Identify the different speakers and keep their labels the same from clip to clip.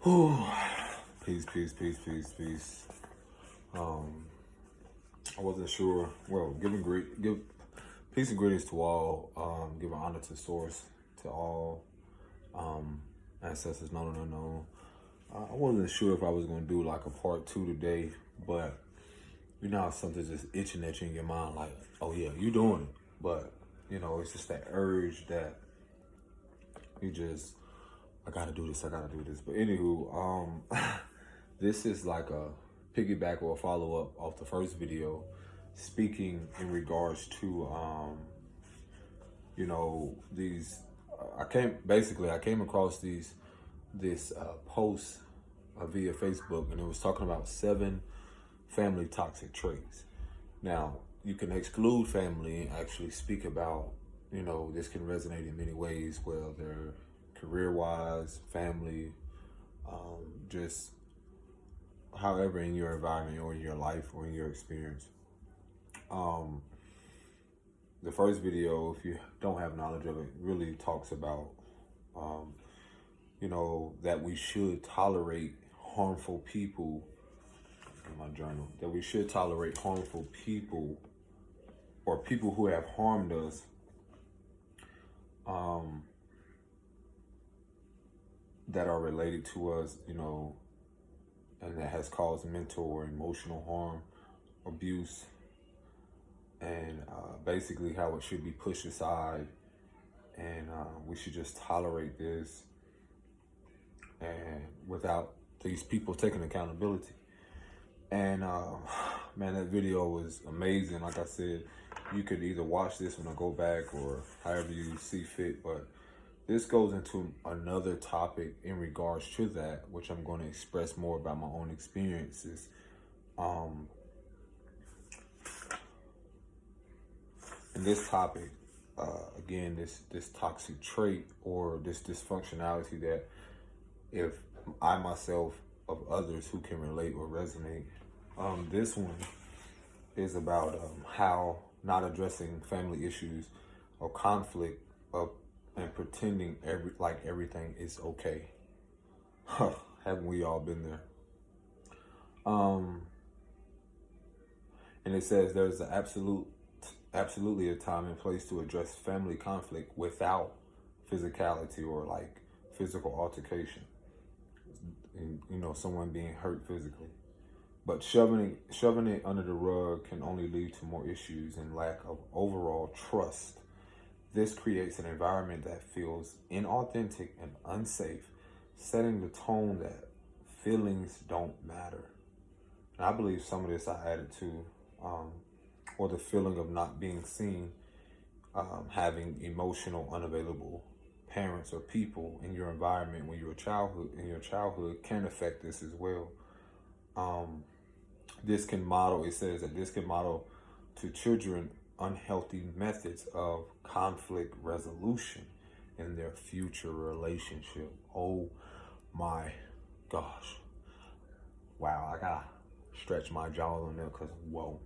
Speaker 1: Peace, peace, peace, peace, peace. I wasn't sure. Well, give peace and greetings to all. Giving honor to source, to all ancestors known and unknown. I wasn't sure if I was gonna do like a part 2 today, but you know how something's just itching at you in your mind, like, oh yeah, you doing it. But you know, it's just that urge that you just, I gotta do this, I gotta do this. But anywho, this is like a piggyback or a follow-up off the first video, speaking in regards to you know, these I came across this post via Facebook, and it was talking about 7 family toxic traits. Now, you can exclude family and actually speak about, you know, this can resonate in many ways, whether career-wise, family, just however in your environment or in your life or in your experience. The first video, if you don't have knowledge of it, really talks about, you know, that we should tolerate harmful people. In my journal, that we should tolerate harmful people or people who have harmed us, that are related to us, you know, and that has caused mental or emotional harm, abuse, and basically how it should be pushed aside, and we should just tolerate this, and without these people taking accountability. And man, that video was amazing. Like I said, you could either watch this when I go back or however you see fit, but this goes into another topic in regards to that, which I'm going to express more about my own experiences. And this topic, again, this toxic trait or this dysfunctionality that if I myself of others who can relate or resonate, this one is about how not addressing family issues or conflict and pretending everything is okay. Haven't we all been there? And it says there's absolutely a time and place to address family conflict without physicality or like physical altercation, and, you know, someone being hurt physically. But shoving it under the rug can only lead to more issues and lack of overall trust. This creates an environment that feels inauthentic and unsafe, setting the tone that feelings don't matter. And I believe some of this I added to, or the feeling of not being seen, having emotional, unavailable parents or people in your environment when you're in your childhood can affect this as well. It says that this can model to children unhealthy methods of conflict resolution in their future relationship. Oh my gosh. Wow, I gotta stretch my jaw on there because, whoa.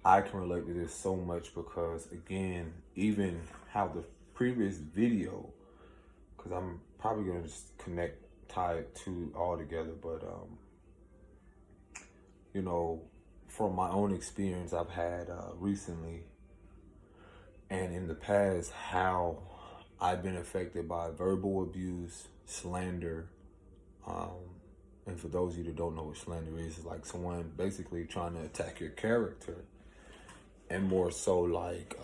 Speaker 1: I can relate to this so much because, again, even how the previous video, because I'm probably going to just tie it to all together, but, you know, from my own experience I've had recently and in the past, how I've been affected by verbal abuse, slander, and for those of you that don't know what slander is, it's like someone basically trying to attack your character, and more so like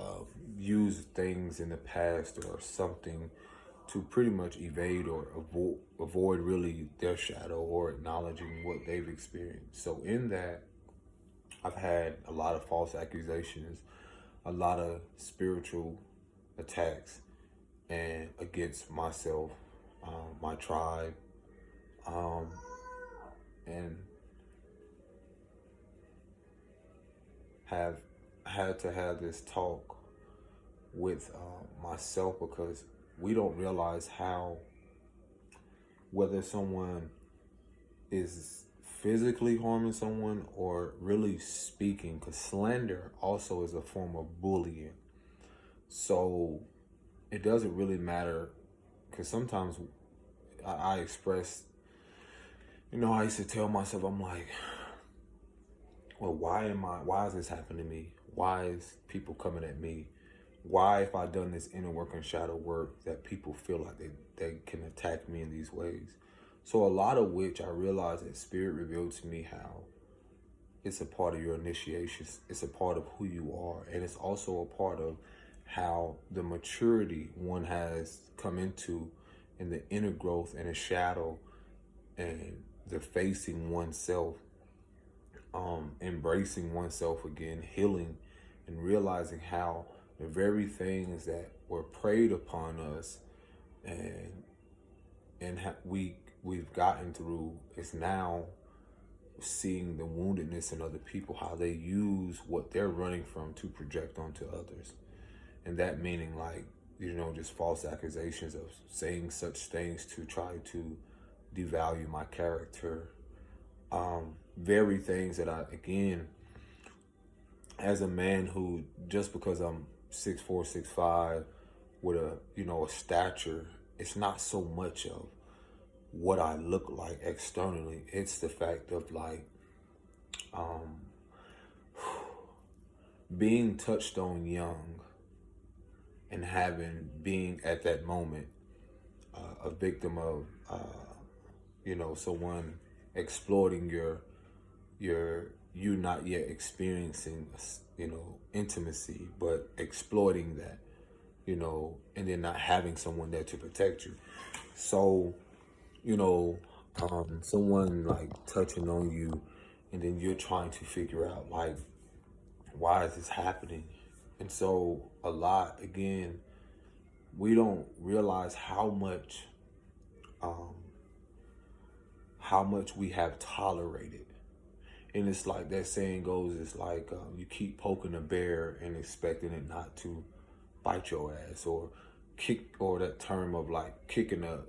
Speaker 1: use things in the past or something to pretty much evade or avoid really their shadow or acknowledging what they've experienced. So in that, I've had a lot of false accusations, a lot of spiritual attacks, and against myself, my tribe, and have had to have this talk with myself, because we don't realize how, whether someone is physically harming someone or really speaking, because slander also is a form of bullying. So it doesn't really matter, because sometimes I expressed, I used to tell myself, I'm like, well, why is this happening to me? Why is people coming at me? Why, if I done this inner work and shadow work, that people feel like they can attack me in these ways? So a lot of which I realized that Spirit revealed to me how it's a part of your initiation. It's a part of who you are. And it's also a part of how the maturity one has come into in the inner growth and the shadow and the facing oneself, embracing oneself again, healing, and realizing how the very things that were preyed upon us and we've gotten through is now seeing the woundedness in other people, how they use what they're running from to project onto others. And that meaning, like, just false accusations of saying such things to try to devalue my character. Very things that again, as a man who, just because I'm 6'4", 6'5", with a stature, it's not so much of what I look like externally. It's the fact of like, being touched on young and being at that moment, a victim of, someone exploiting you not yet experiencing, intimacy, but exploiting that, and then not having someone there to protect you. So, someone like touching on you, and then you're trying to figure out like, why is this happening? And so a lot, again, we don't realize how much we have tolerated. And it's like that saying goes, it's like, you keep poking a bear and expecting it not to bite your ass, or kick, or that term of like kicking a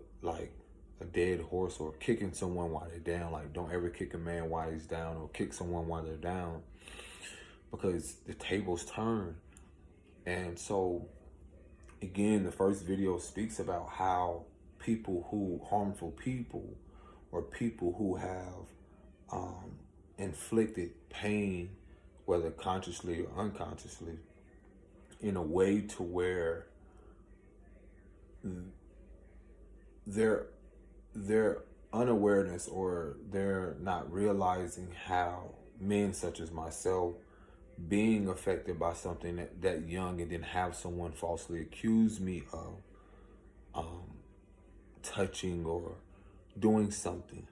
Speaker 1: dead horse, or kicking someone while they're down. Like, don't ever kick a man while he's down, or kick someone while they're down, because the tables turn. And so again, the first video speaks about how harmful people, or people who have inflicted pain, whether consciously or unconsciously, in a way to where their unawareness, or they're not realizing how men such as myself, being affected by something that young, and then have someone falsely accuse me of touching or doing something.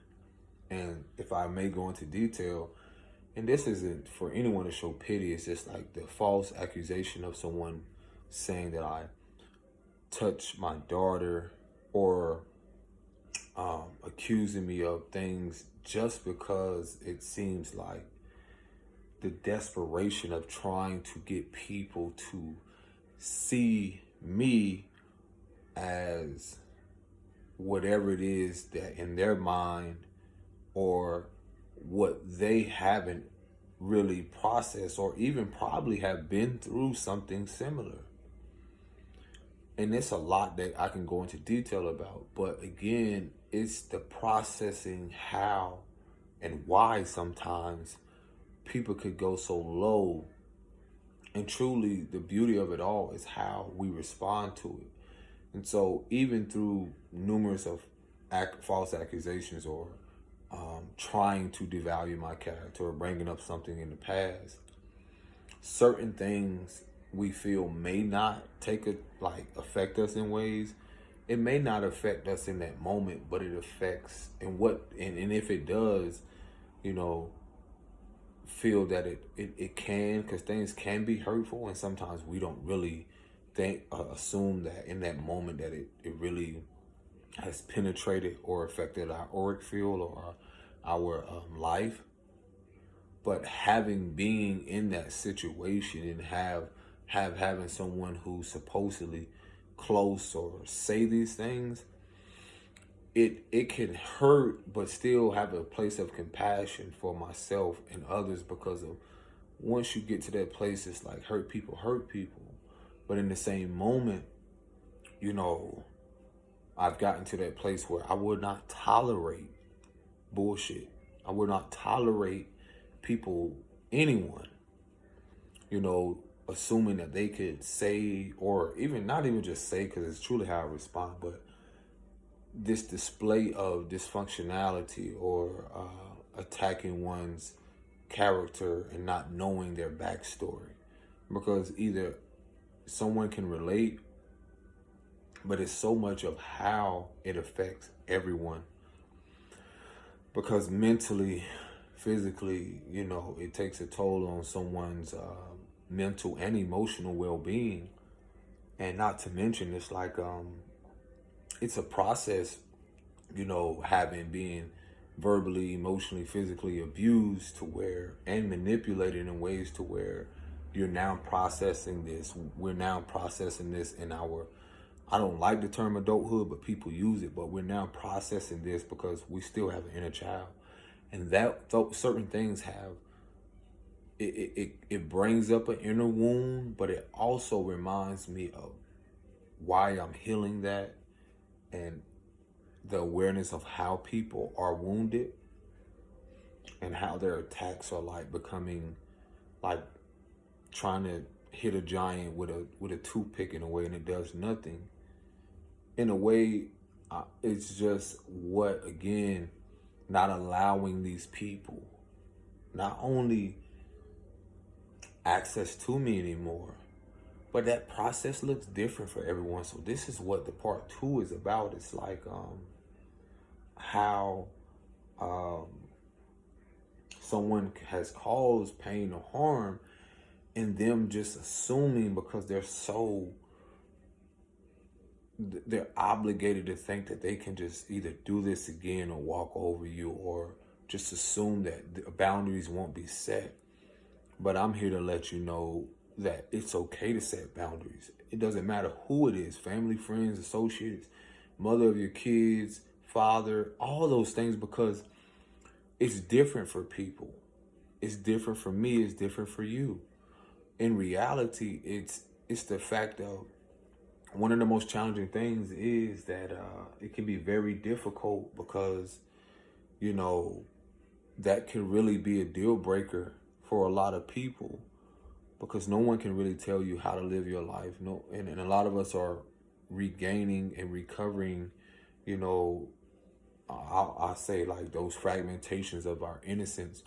Speaker 1: And if I may go into detail, and this isn't for anyone to show pity, it's just like the false accusation of someone saying that I touched my daughter, or accusing me of things just because it seems like the desperation of trying to get people to see me as whatever it is that in their mind, or what they haven't really processed, or even probably have been through something similar. And it's a lot that I can go into detail about, but again, it's the processing how and why sometimes people could go so low. And truly, the beauty of it all is how we respond to it. And so even through numerous of false accusations, or trying to devalue my character, or bringing up something in the past, certain things we feel may not affect us in ways. It may not affect us in that moment, but it affects, and if it does, feel that it can, because things can be hurtful, and sometimes we don't really assume that in that moment that it really has penetrated or affected our auric field, or our life. But being in that situation, and having someone who's supposedly close or say these things, it can hurt, but still have a place of compassion for myself and others, because of once you get to that place, it's like hurt people. But in the same moment, I've gotten to that place where I would not tolerate bullshit. I would not tolerate people, anyone, assuming that they could say, or even not even just say, because it's truly how I respond, but this display of dysfunctionality or attacking one's character and not knowing their backstory. Because either someone can relate, but it's so much of how it affects everyone. Because mentally, physically, it takes a toll on someone's mental and emotional well-being. And not to mention, it's like it's a process, being verbally, emotionally, physically abused to where, and manipulated in ways to where you're now processing this. We're now processing this in our, I don't like the term adulthood, but people use it, but we're now processing this because we still have an inner child. And that certain things have, it brings up an inner wound, but it also reminds me of why I'm healing that, and the awareness of how people are wounded and how their attacks are like becoming like trying to hit a giant with a toothpick in a way, and it does nothing. In a way, it's just again, not allowing these people not only access to me anymore, but that process looks different for everyone. So this is what the part 2 is about. It's like how someone has caused pain or harm, and them just assuming because they're obligated to think that they can just either do this again or walk over you, or just assume that the boundaries won't be set. But I'm here to let you know that it's okay to set boundaries. It doesn't matter who it is, family, friends, associates, mother of your kids, father, all those things, because it's different for people. It's different for me, it's different for you. In reality, it's the fact of, one of the most challenging things is that it can be very difficult because, that can really be a deal breaker for a lot of people, because no one can really tell you how to live your life. No, and a lot of us are regaining and recovering, I say like those fragmentations of our innocence.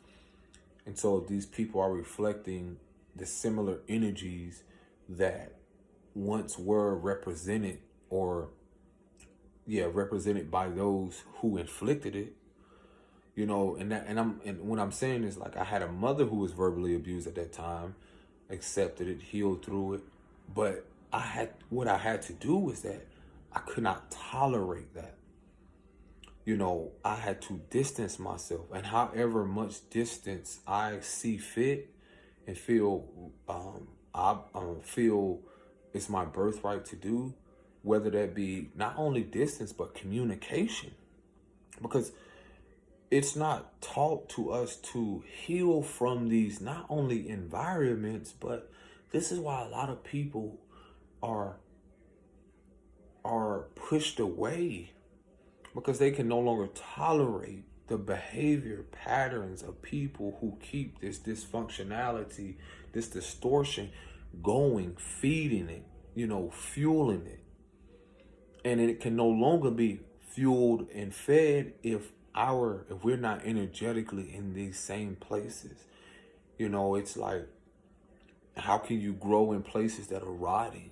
Speaker 1: And so these people are reflecting the similar energies that once were represented, represented by those who inflicted it. And what I'm saying is, like, I had a mother who was verbally abused at that time, accepted it, healed through it. But what I had to do was that I could not tolerate that. I had to distance myself, and however much distance I see fit and feel, I feel it's my birthright to do, whether that be not only distance, but communication. Because it's not taught to us to heal from these, not only environments, but this is why a lot of people are pushed away, because they can no longer tolerate the behavior patterns of people who keep this dysfunctionality, this distortion going, feeding it, fueling it. And it can no longer be fueled and fed if we're not energetically in these same places. It's like, how can you grow in places that are rotting?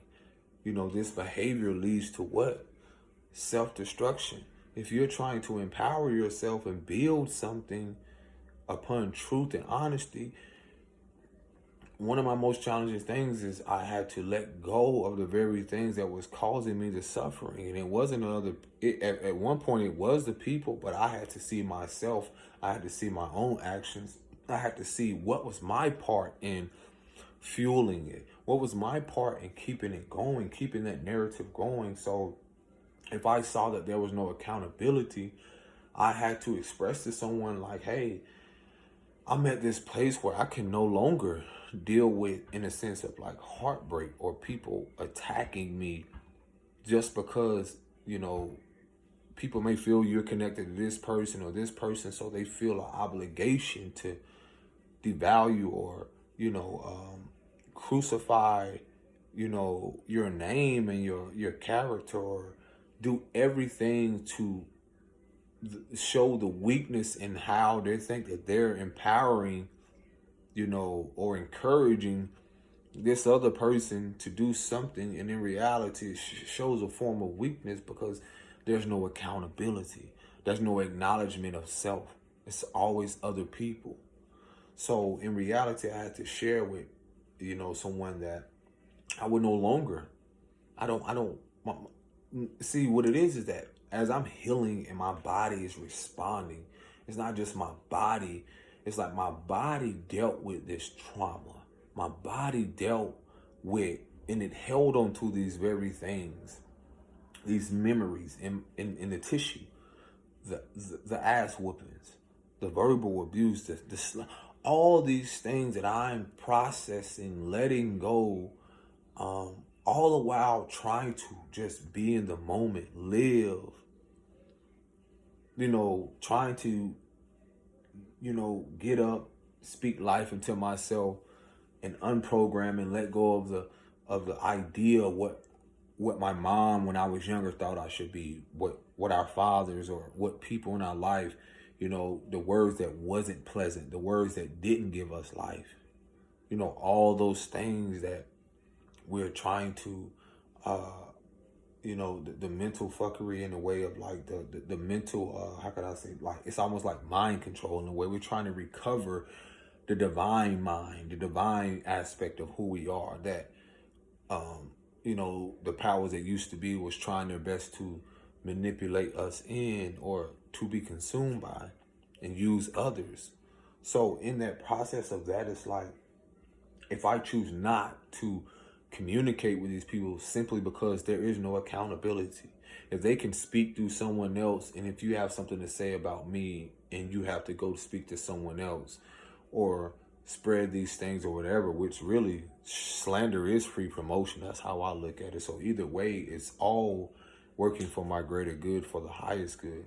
Speaker 1: This behavior leads to what? Self-destruction. If you're trying to empower yourself and build something upon truth and honesty, one of my most challenging things is I had to let go of the very things that was causing me the suffering. And it wasn't at one point it was the people, but I had to see myself. I had to see my own actions. I had to see what was my part in fueling it. What was my part in keeping it going, keeping that narrative going. So if I saw that there was no accountability, I had to express to someone like, hey, I'm at this place where I can no longer deal with, in a sense of like heartbreak or people attacking me just because, people may feel you're connected to this person or this person, so they feel an obligation to devalue or, crucify, your name and your character, or do everything to show the weakness in how they think that they're empowering, or encouraging this other person to do something, and in reality it shows a form of weakness because there's no accountability, there's no acknowledgement of self. It's always other people. So in reality, I had to share with someone that I would no longer. I don't see what it is that as I'm healing and my body is responding, it's not just my body. It's like my body dealt with this trauma. My body dealt with, and it held on to these very things, these memories in the tissue, the ass whoopings, the verbal abuse, all these things that I'm processing, letting go, all the while trying to just be in the moment, live, trying to, get up, speak life into myself, and unprogram and let go of the idea of what my mom when I was younger thought I should be, what our fathers or what people in our life, the words that wasn't pleasant, the words that didn't give us life, all those things that we're trying to, the mental fuckery in the way of like the mental, how could I say, like it's almost like mind control in the way we're trying to recover the divine mind, the divine aspect of who we are, that, the powers that used to be was trying their best to manipulate us in or to be consumed by and use others. So in that process of that, it's like, if I choose not to communicate with these people simply because there is no accountability, if they can speak through someone else, and if you have something to say about me and you have to go speak to someone else or spread these things or whatever, which really slander is free promotion. That's how I look at it. So either way, it's all working for my greater good, for the highest good,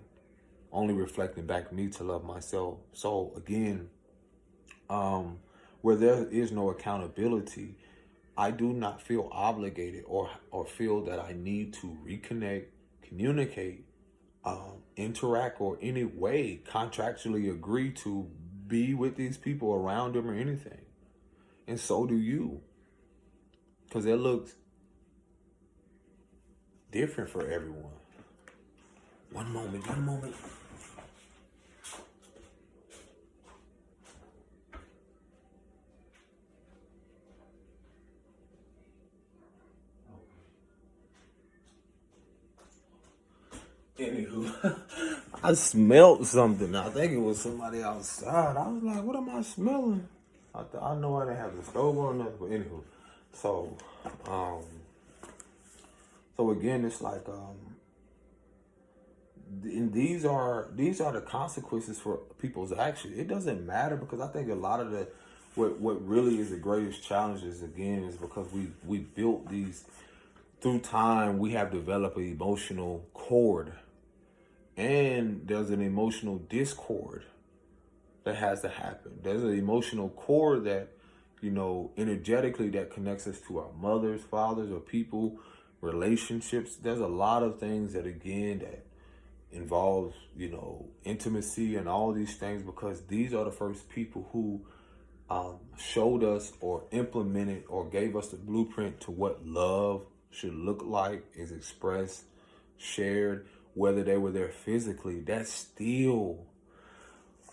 Speaker 1: only reflecting back me to love myself. So again, where there is no accountability, I do not feel obligated or feel that I need to reconnect, communicate, interact, or any way contractually agree to be with these people, around them, or anything. And so do you. Because it looks different for everyone. One moment. Anywho, I smelled something. I think it was somebody outside. I was like, what am I smelling? I know I didn't have the stove on nothing, but anywho. So again, it's like, and these are the consequences for people's actions. It doesn't matter, because I think a lot of what really is the greatest challenges again is because we built these through time. We have developed an emotional cord, and there's an emotional discord that has to happen. There's an emotional cord that, energetically, that connects us to our mothers, fathers, or people, relationships. There's a lot of things that, again, that involves, intimacy and all these things, because these are the first people who showed us or implemented or gave us the blueprint to what love should look like, is expressed, shared, whether they were there physically. That's still,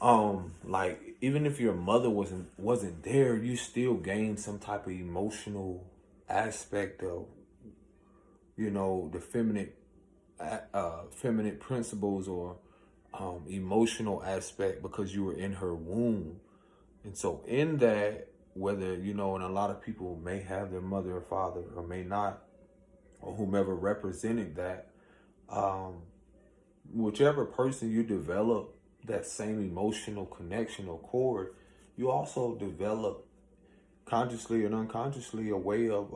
Speaker 1: like, even if your mother wasn't there, you still gain some type of emotional aspect of, the feminine principles or emotional aspect, because you were in her womb. And so in that, whether, and a lot of people may have their mother or father or may not, or whomever represented that, whichever person you develop that same emotional connection or cord, you also develop consciously and unconsciously a way of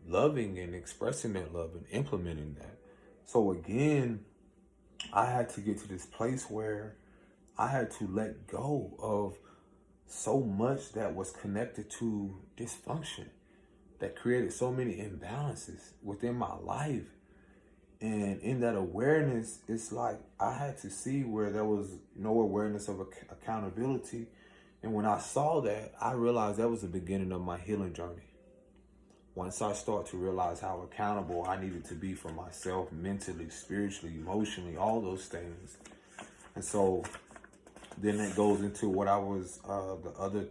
Speaker 1: loving and expressing that love and implementing that. So again, I had to get to this place where I had to let go of so much that was connected to dysfunction that created so many imbalances within my life. And in that awareness, it's like I had to see where there was no awareness of accountability. And when I saw that, I realized that was the beginning of my healing journey. Once I start to realize how accountable I needed to be for myself, mentally, spiritually, emotionally, all those things. And so then it goes into what I was, the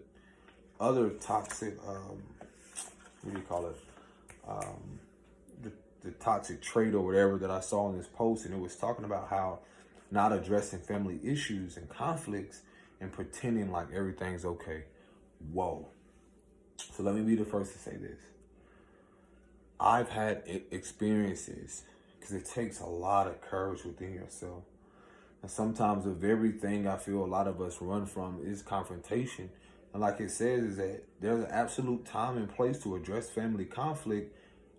Speaker 1: other toxic, what do you call it? The toxic trait or whatever that I saw in this post. And it was talking about how not addressing family issues and conflicts and pretending like everything's okay. Whoa. So let me be the first to say this. I've had experiences, because it takes a lot of courage within yourself. And sometimes the very thing I feel a lot of us run from is confrontation. And like it says, is that there's an absolute time and place to address family conflict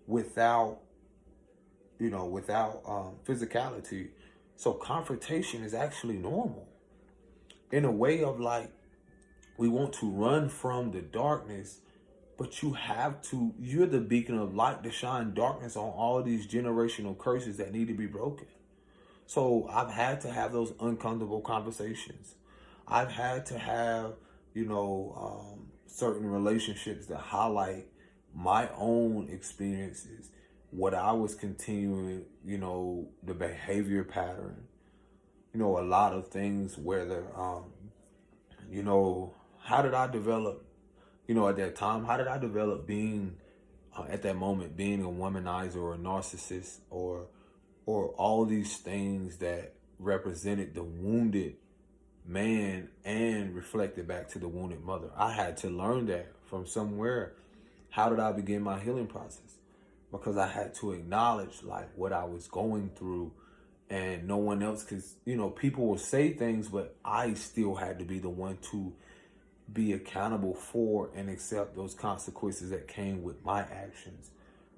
Speaker 1: without physicality. So confrontation is actually normal. In a way of like, we want to run from the darkness, but you're the beacon of light to shine darkness on all these generational curses that need to be broken. So I've had to have those uncomfortable conversations. I've had to have, certain relationships that highlight my own experiences, what I was continuing, the behavior pattern, a lot of things, whether, how did I develop, at that time, how did I develop being, at that moment, being a womanizer or a narcissist or all these things that represented the wounded man and reflected back to the wounded mother. I had to learn that from somewhere. How did I begin my healing process? Because I had to acknowledge like what I was going through, and no one else, because, people will say things, but I still had to be the one to be accountable for and accept those consequences that came with my actions.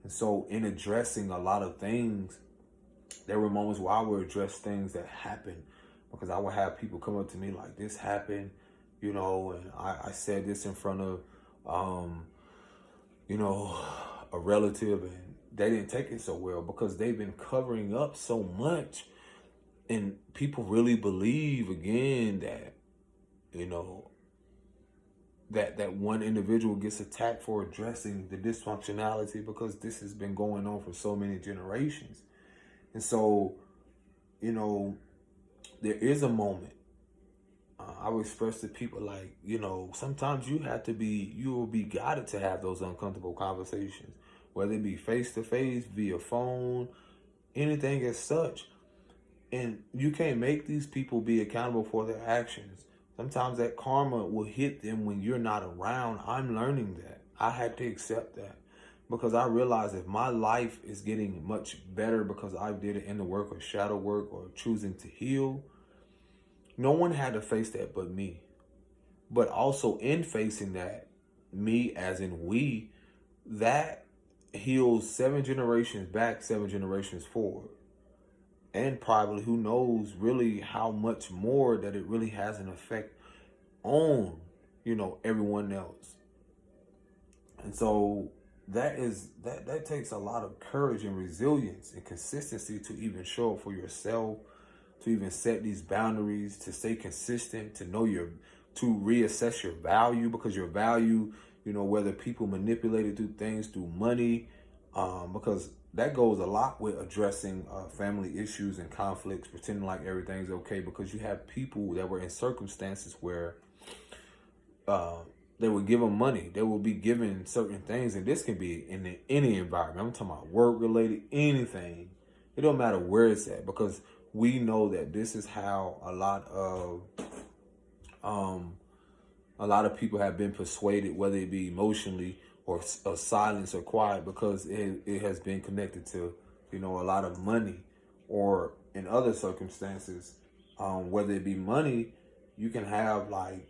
Speaker 1: And so in addressing a lot of things, there were moments where I would address things that happened, because I would have people come up to me like, this happened, and I said this in front of, a relative, and they didn't take it so well because they've been covering up so much. And people really believe, again, that, that one individual gets attacked for addressing the dysfunctionality because this has been going on for so many generations. And so, there is a moment. I would express to people like, sometimes you will be guided to have those uncomfortable conversations, whether it be face to face, via phone, anything as such. And you can't make these people be accountable for their actions. Sometimes that karma will hit them when you're not around. I'm learning that. I had to accept that, because I realized if my life is getting much better because I did it in the work or shadow work or choosing to heal, no one had to face that but me. But also in facing that, me as in we, that heals 7 generations back, 7 generations forward. And probably, who knows really how much more that it really has an effect on, everyone else. And so that takes a lot of courage and resilience and consistency to even show up for yourself, to even set these boundaries, to stay consistent, to know to reassess your value, because your value, whether people manipulate it through things, through money, because that goes a lot with addressing family issues and conflicts, pretending like everything's okay, because you have people that were in circumstances where they would give them money. They will be given certain things, and this can be in any environment. I'm talking about work-related, anything. It don't matter where it's at, because we know that this is how a lot of people have been persuaded, whether it be emotionally or silence or quiet, because it has been connected to, a lot of money, or in other circumstances, whether it be money, you can have like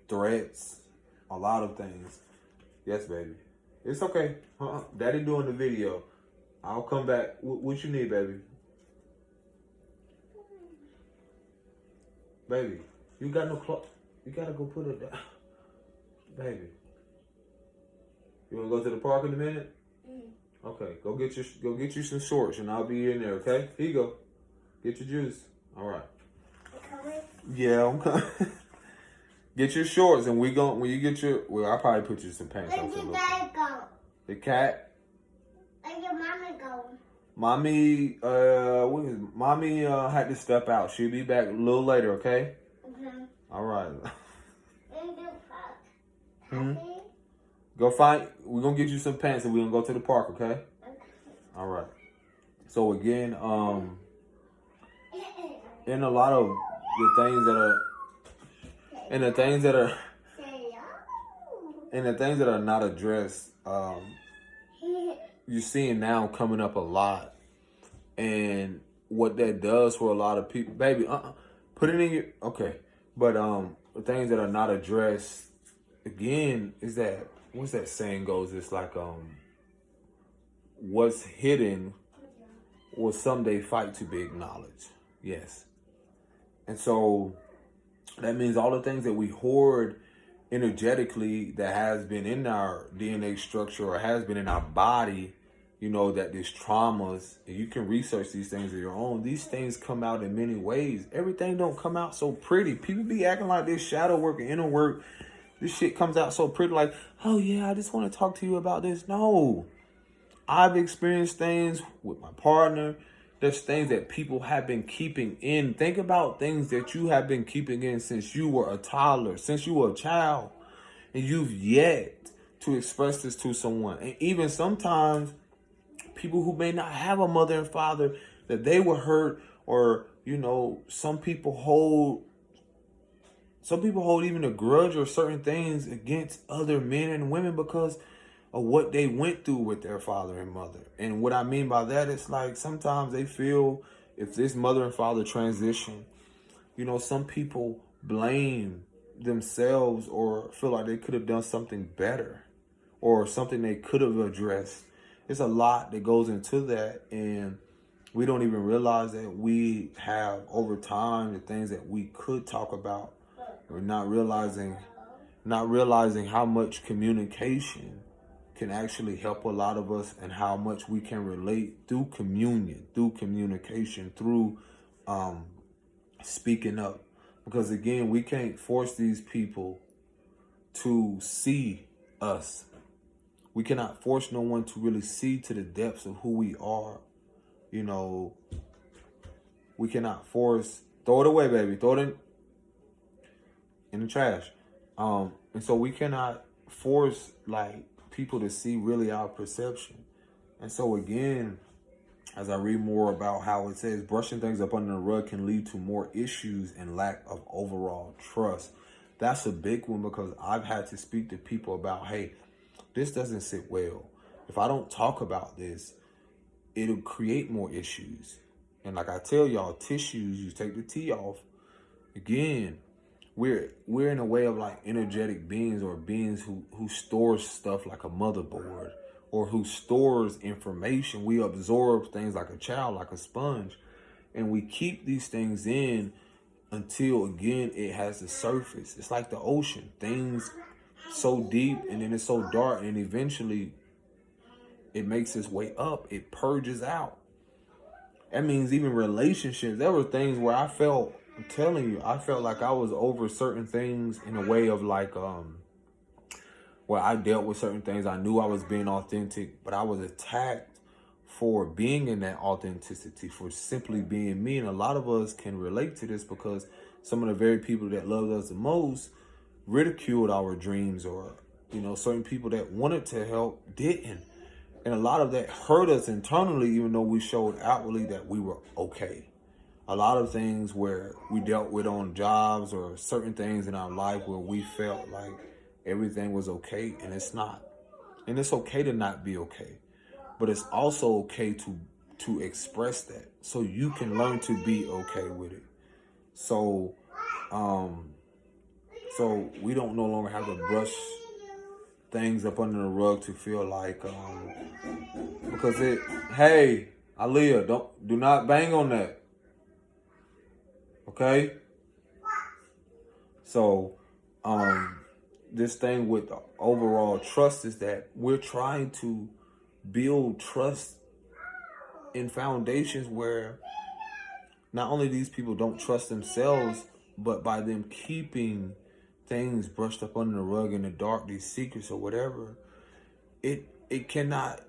Speaker 1: threats, a lot of things. Yes, baby. It's okay. Daddy doing the video. I'll come back. What you need, baby? Baby, you got no clothes. You gotta go put it down. Baby. You wanna go to the park in a minute? Okay, go get you some shorts and I'll be in there, okay? Here you go. Get your juice. All right. Yeah, I'm coming. Get your shorts and when you get your, well, I'll probably put you some pants on.
Speaker 2: Where did Dad go?
Speaker 1: The cat?
Speaker 2: Where did Mommy go?
Speaker 1: Mommy had to step out. She'll be back a little later, okay?
Speaker 2: Okay.
Speaker 1: All right.
Speaker 2: In the park.
Speaker 1: Hmm? We're gonna get you some pants and we're gonna go to the park, okay?
Speaker 2: Okay.
Speaker 1: All right. So again, in a lot of the things that are, and the things that are not addressed, you're seeing now coming up a lot. And what that does for a lot of people, baby, put it in your, okay. But the things that are not addressed, again, is that, what's that saying goes? It's like, what's hidden will someday fight to be acknowledged. Yes. And so that means all the things that we hoard energetically that has been in our DNA structure or has been in our body, you know, that these traumas, and you can research these things of your own. These things come out in many ways. Everything don't come out so pretty. People be acting like this shadow work and inner work. This shit comes out so pretty, like, oh yeah, I just want to talk to you about this. No. I've experienced things with my partner. There's things that people have been keeping in. Think about things that you have been keeping in since you were a toddler, since you were a child. And you've yet to express this to someone. And even sometimes people who may not have a mother and father, that they were hurt, or, you know, some people hold even a grudge or certain things against other men and women because of what they went through with their father and mother. And what I mean by that is, like, sometimes they feel if this mother and father transition, you know, some people blame themselves or feel like they could have done something better or something they could have addressed. It's a lot that goes into that, and we don't even realize that we have, over time, the things that we could talk about. We're not realizing how much communication can actually help a lot of us, and how much we can relate through communion, through communication, through speaking up. Because again, we can't force these people to see us. We cannot force no one to really see to the depths of who we are. You know, we cannot force, throw it away, baby, throw it in the trash. And so we cannot force, like, people to see really our perception. And so again, as I read more about how it says brushing things up under the rug can lead to more issues and lack of overall trust. That's a big one, because I've had to speak to people about, hey, this doesn't sit well. If I don't talk about this, it'll create more issues. And like I tell y'all, tissues, you take the T off. Again, we're in a way of like energetic beings, or beings who stores stuff like a motherboard, or who stores information. We absorb things like a child, like a sponge. And we keep these things in until, again, it has the surface. It's like the ocean. Things so deep, and then it's so dark, and eventually it makes its way up. It purges out. That means even relationships. There were things where I felt, I'm telling you, I felt like I was over certain things in a way of like, where I dealt with certain things. I knew I was being authentic, but I was attacked for being in that authenticity, for simply being me. And a lot of us can relate to this, because some of the very people that loved us the most ridiculed our dreams, or, you know, certain people that wanted to help didn't. And a lot of that hurt us internally, even though we showed outwardly that we were okay. A lot of things where we dealt with on jobs, or certain things in our life where we felt like everything was okay, and it's not. And it's okay to not be okay. But it's also okay to express that, so you can learn to be okay with it. So we don't no longer have to brush things up under the rug to feel like, because hey, Aaliyah, do not bang on that. Okay? So, this thing with the overall trust is that we're trying to build trust in foundations where not only these people don't trust themselves, but by them keeping things brushed up under the rug in the dark, these secrets or whatever, it cannot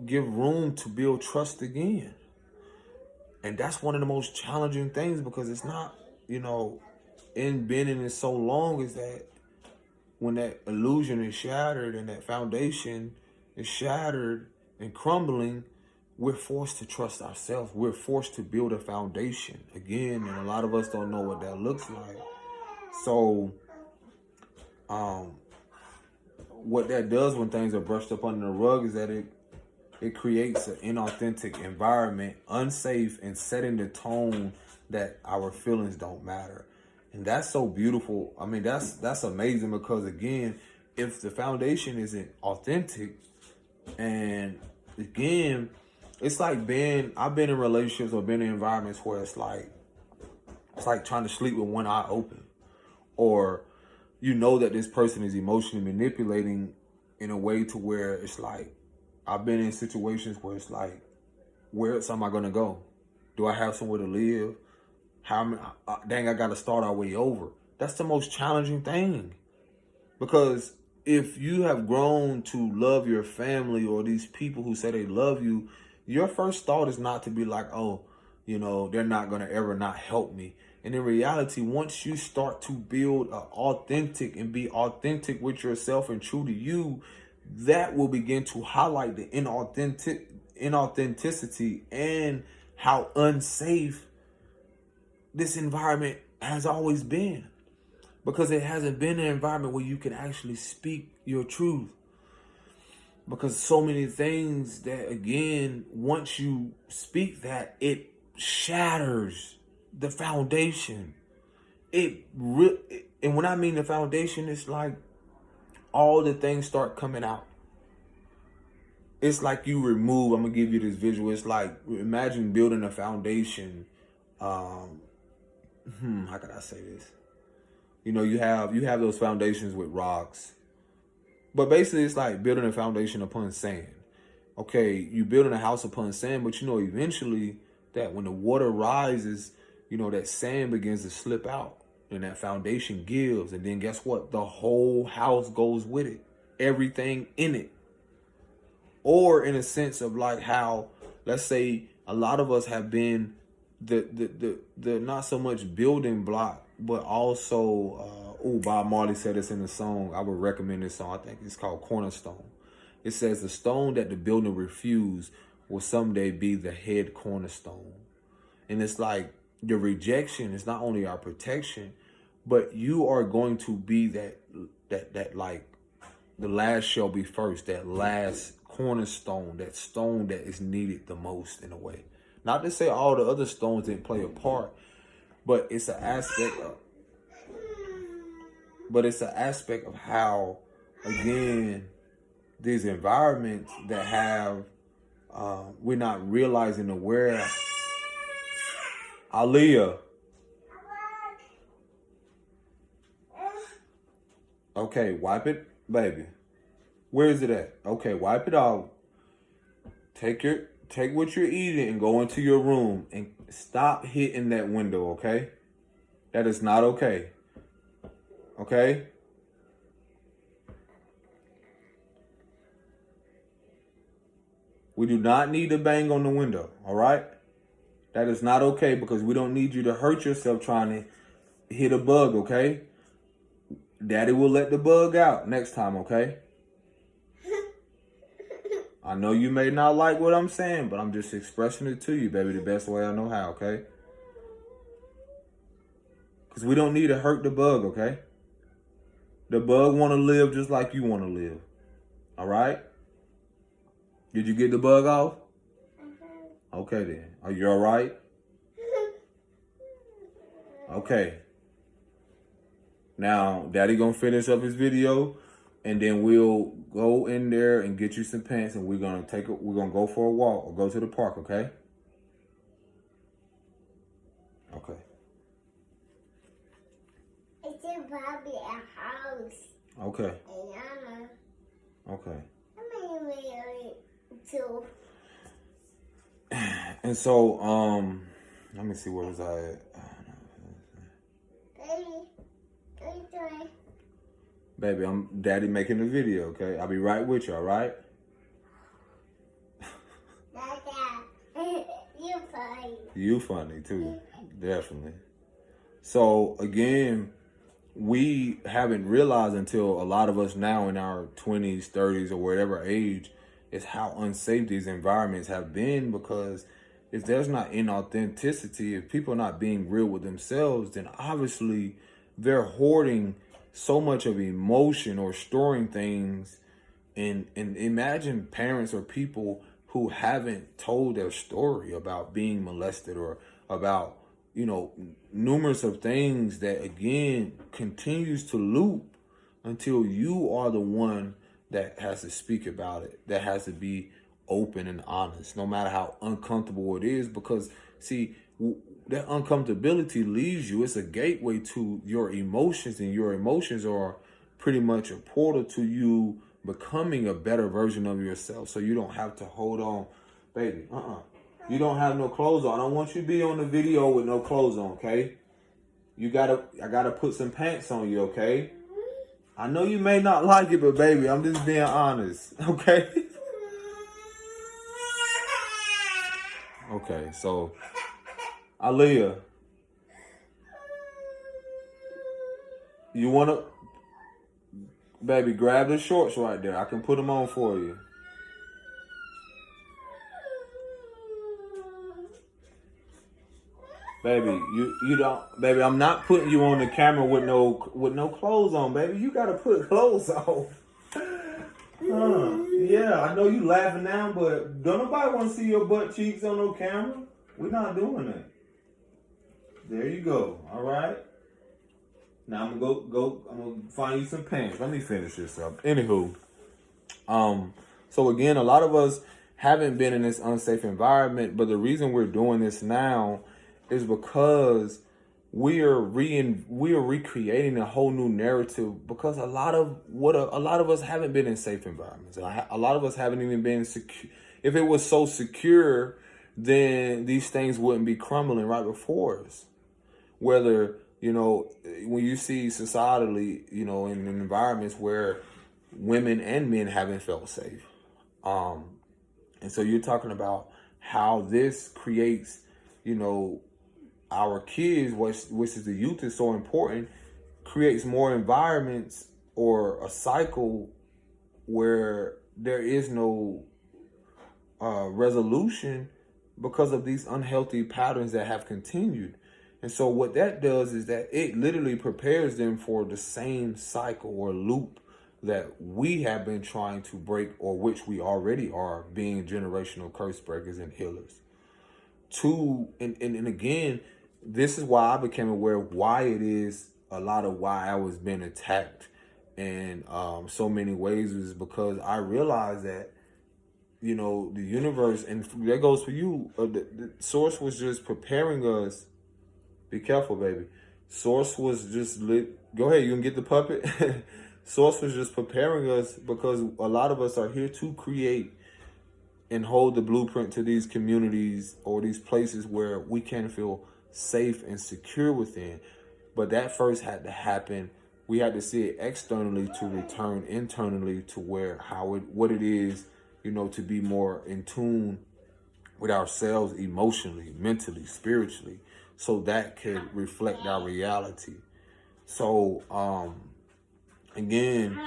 Speaker 1: give room to build trust again. And that's one of the most challenging things, because it's not, in being in it so long, is that when that illusion is shattered and that foundation is shattered and crumbling, we're forced to trust ourselves. We're forced to build a foundation again, and a lot of us don't know what that looks like. So, what that does when things are brushed up under the rug is that it creates an inauthentic environment, unsafe, and setting the tone that our feelings don't matter. And that's so beautiful. I mean, that's amazing, because again, if the foundation isn't authentic, and again, it's like I've been in relationships or been in environments where it's like trying to sleep with one eye open, or that this person is emotionally manipulating in a way to where it's like, I've been in situations where it's like, where else am I gonna go? Do I have somewhere to live? Dang, I gotta start our way over. That's the most challenging thing, because if you have grown to love your family or these people who say they love you, your first thought is not to be like, oh, they're not gonna ever not help me. And in reality, once you start to build authentic and be authentic with yourself and true to you, that will begin to highlight the inauthenticity and how unsafe this environment has always been, because it hasn't been an environment where you can actually speak your truth. Because so many things that, again, once you speak that, it shatters the foundation. And when I mean the foundation, it's like all the things start coming out. It's like you remove, I'm gonna give you this visual. It's like, imagine building a foundation. How could I say this? You have those foundations with rocks, but basically it's like building a foundation upon sand. Okay, you building a house upon sand, but eventually that when the water rises, that sand begins to slip out and that foundation gives, and then guess what? The whole house goes with it, everything in it. Or in a sense of like how, let's say, a lot of us have been the not so much building block, but also Bob Marley said this in the song. I would recommend this song. I think it's called Cornerstone. It says, the stone that the builder refused will someday be the head cornerstone. And it's like, your rejection is not only our protection, but you are going to be that like, the last shall be first, that last cornerstone, that stone that is needed the most, in a way. Not to say all the other stones didn't play a part, but it's an aspect of how, again, these environments that have, we're not realizing aware. Aaliyah. Okay, wipe it, baby. Where is it at? Okay, wipe it off. Take what you're eating and go into your room and stop hitting that window, okay? That is not okay. Okay? We do not need to bang on the window, all right? That is not okay, because we don't need you to hurt yourself trying to hit a bug, okay? Daddy will let the bug out next time, okay? I know you may not like what I'm saying, but I'm just expressing it to you, baby, the best way I know how, okay? Because we don't need to hurt the bug, okay? The bug want to live just like you want to live, all right? Did you get the bug off? Okay, then. Are you all right? Okay. Now, Daddy gonna finish up his video, and then we'll go in there and get you some pants, and we're gonna go for a walk or go to the park, okay? Okay.
Speaker 2: It's a Bobby a house.
Speaker 1: Okay.
Speaker 2: And
Speaker 1: Okay.
Speaker 2: I'm married too.
Speaker 1: And so, let me see, where was I at?
Speaker 2: Baby,
Speaker 1: Baby, I'm daddy making a video, okay? I'll be right with you, all right?
Speaker 2: Dada, you funny.
Speaker 1: You funny too, definitely. So again, we haven't realized until a lot of us now in our 20s, 30s, or whatever age, is how unsafe these environments have been, because if there's not inauthenticity, if people are not being real with themselves, then obviously they're hoarding so much of emotion or storing things. And imagine parents or people who haven't told their story about being molested, or about, numerous of things that again continues to loop until you are the one that has to speak about it, that has to be open and honest, no matter how uncomfortable it is. Because see, that uncomfortability leaves you, it's a gateway to your emotions, and your emotions are pretty much a portal to you becoming a better version of yourself. So you don't have to hold on, baby. You don't have no clothes on. I don't want you to be on the video with no clothes on, okay? I gotta put some pants on you, okay? I know you may not like it, but baby, I'm just being honest, okay? Okay, so Aaliyah, you wanna, baby, grab the shorts right there. I can put them on for you. Baby, you don't, baby, I'm not putting you on the camera with no clothes on, baby. You gotta put clothes on. Yeah, I know you laughing now, but don't nobody want to see your butt cheeks on no camera. We're not doing that. There you go. All right. Now I'm gonna I'm gonna find you some pants. Let me finish this up. Anywho, so again, a lot of us haven't been in this unsafe environment, but the reason we're doing this now is because we are recreating a whole new narrative, because a lot of us haven't been in safe environments. A lot of us haven't even been secure. If it was so secure, then these things wouldn't be crumbling right before us. Whether, when you see societally, in environments where women and men haven't felt safe. And so you're talking about how this creates, our kids, which is the youth, is so important, creates more environments or a cycle where there is no resolution because of these unhealthy patterns that have continued. And so what that does is that it literally prepares them for the same cycle or loop that we have been trying to break, or which we already are, being generational curse breakers and healers. And again, this is why I became aware of why it is a lot of why I was being attacked in so many ways, is because I realized that, the universe, and that goes for you, the source was just preparing us. Be careful, baby. Source was just go ahead, you can get the puppet. Source was just preparing us, because a lot of us are here to create and hold the blueprint to these communities or these places where we can feel safe and secure within. But that first had to happen. We had to see it externally to return internally to what it is, to be more in tune with ourselves emotionally, mentally, spiritually, so that could reflect our reality. So, again,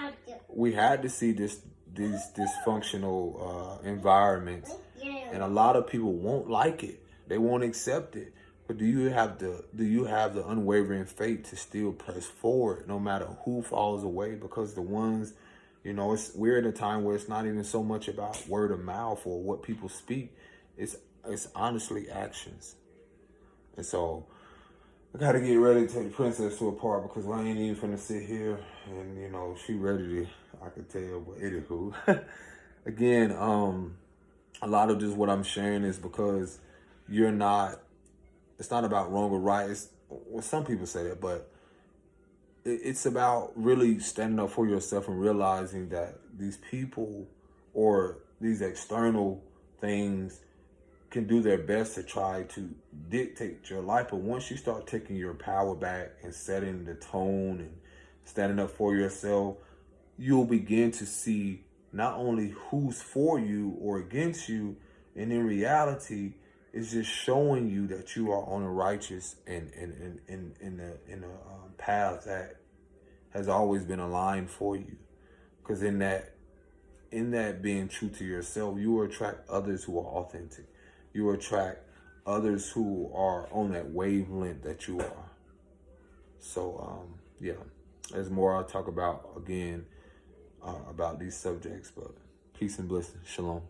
Speaker 1: we had to see these dysfunctional environments, and a lot of people won't like it. They won't accept it. But do you have the unwavering faith to still press forward, no matter who falls away? Because the ones, we're at a time where it's not even so much about word of mouth or what people speak. It's honestly actions. And so I gotta get ready to take the princess to a park, because I ain't even finna sit here and she ready to, I could tell. But anywho, again, a lot of just what I'm sharing is because it's not about wrong or right. Some people say that, but it's about really standing up for yourself and realizing that these people or these external things can do their best to try to dictate your life. But once you start taking your power back and setting the tone and standing up for yourself, you'll begin to see not only who's for you or against you, and in reality, it's just showing you that you are on a righteous and in a path that has always been aligned for you. Because in that being true to yourself, you will attract others who are authentic. You will attract others who are on that wavelength that you are. So yeah, there's more I'll talk about again about these subjects, but peace and blessings. Shalom.